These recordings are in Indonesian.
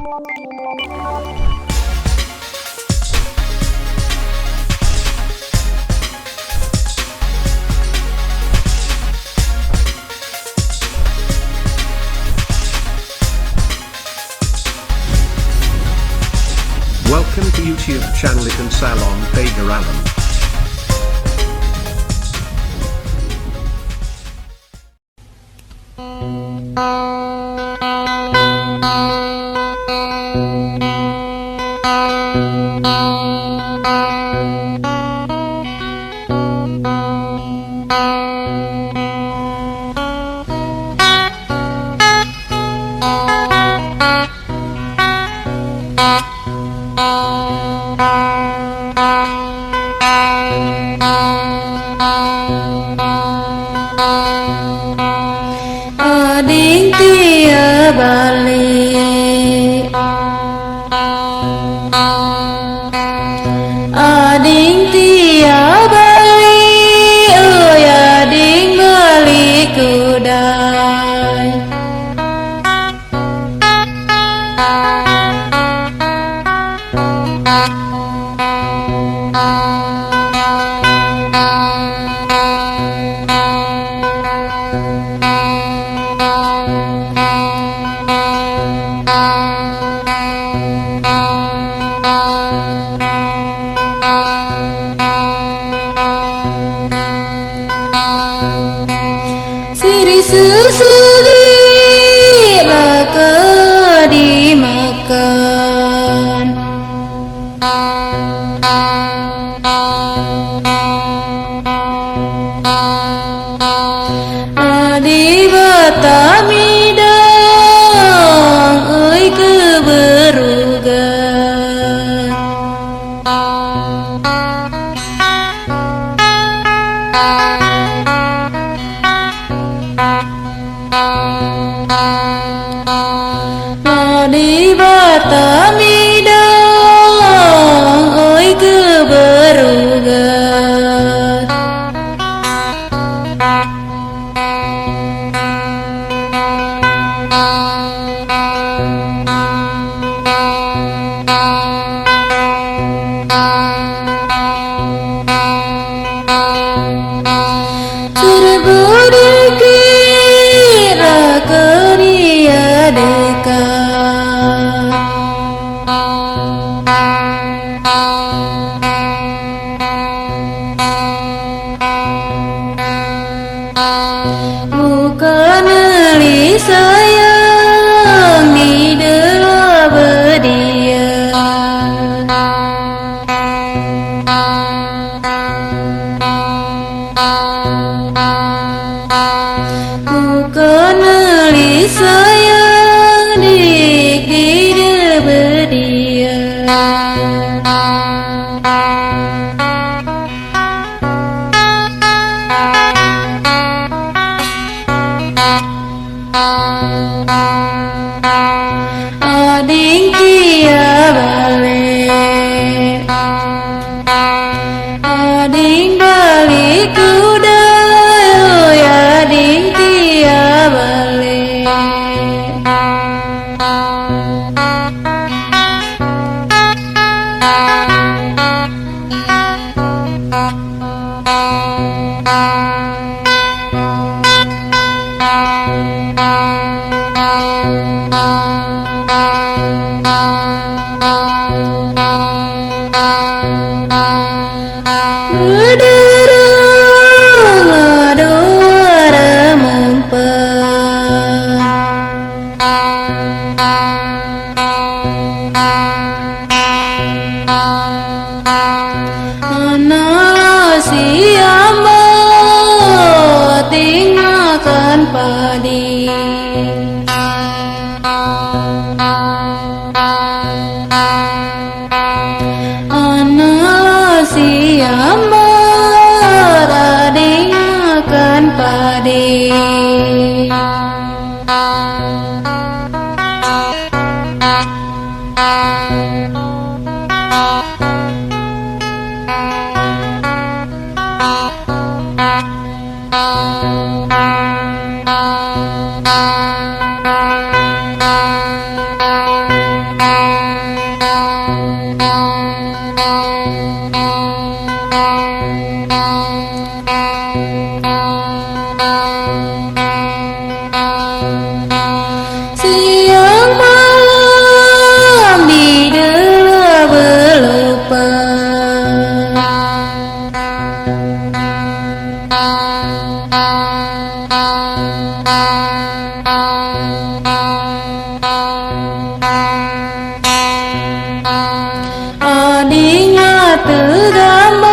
Welcome to YouTube channel Ikan Salon Pager Alam. Ading tia balik, ading tia balik, ơi ading balik kudai. Siri susuli laka dimakan, adi batamidang euy keberugan. Adi batamidang euy keberugan. Dikira keria dekat, bukan li sayang di dalam bedia. Bukan li sayang dik di bedia. Ading tia balik, ading balik kudai, ading tia balik. Berderang aduara mempeng, anak siapa tinggalkan padi. Anak siapa ading makan padi. Siang malam didela belupa, adingnya tergambar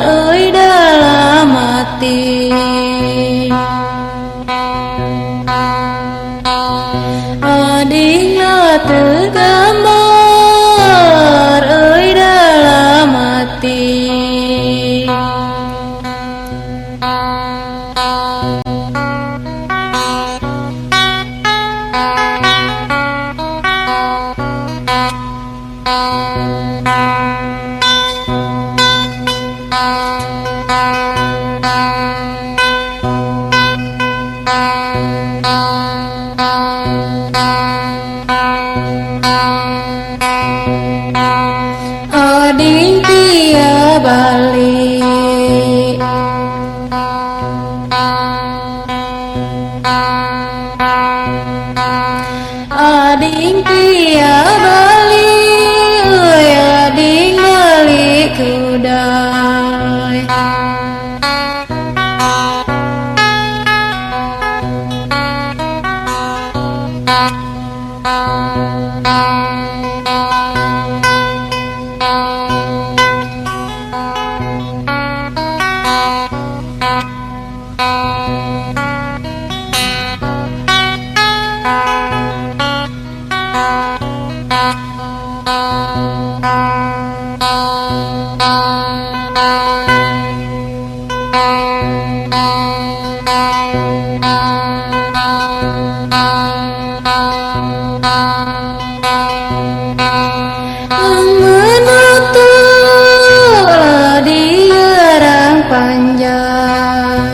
euy dalam hati, adingnya tergambar euy dalam hati. Ading tiada balik, ading tiada balik, euy ading balik kudai. Menutuplah diarang panjang,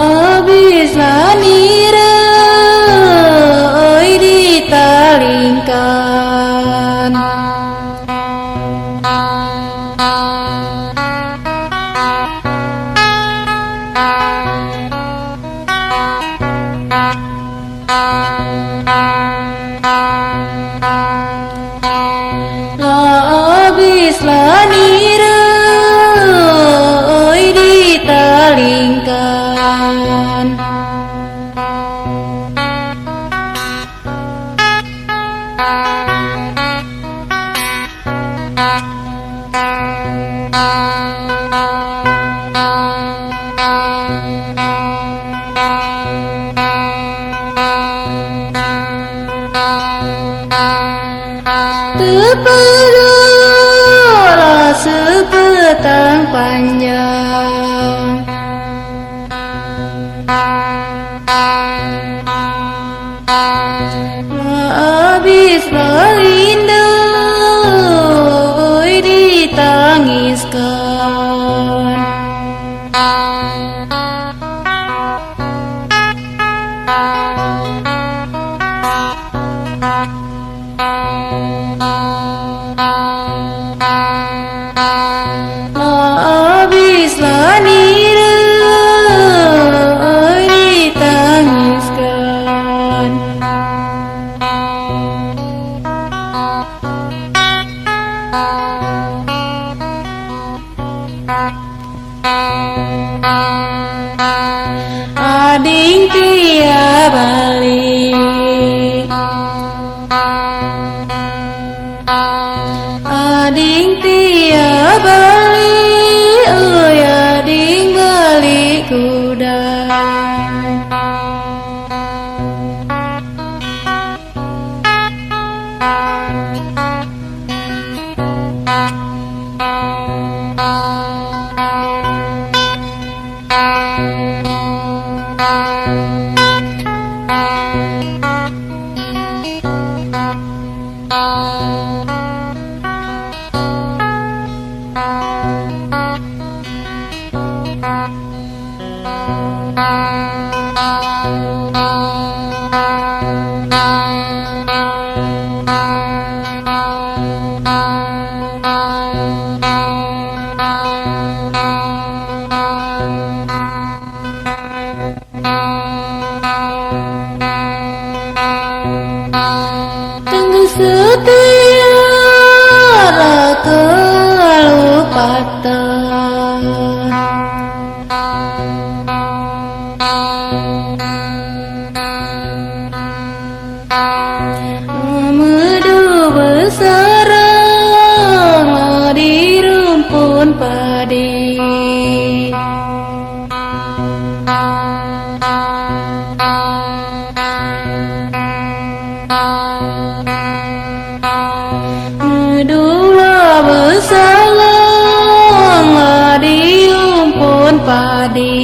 habislah nira euy ditalingkan, habislah nira euy ditalingkan. Terpedulah sepetang panjang, habislah rindu euy ditangiskan, habislah nira euy ditangiskan. Ading tiada balik, ading tiada balik, euy ading balik kudai. Pata Medu bersarang di rumpun padi Medulah bersarang di rumpun padi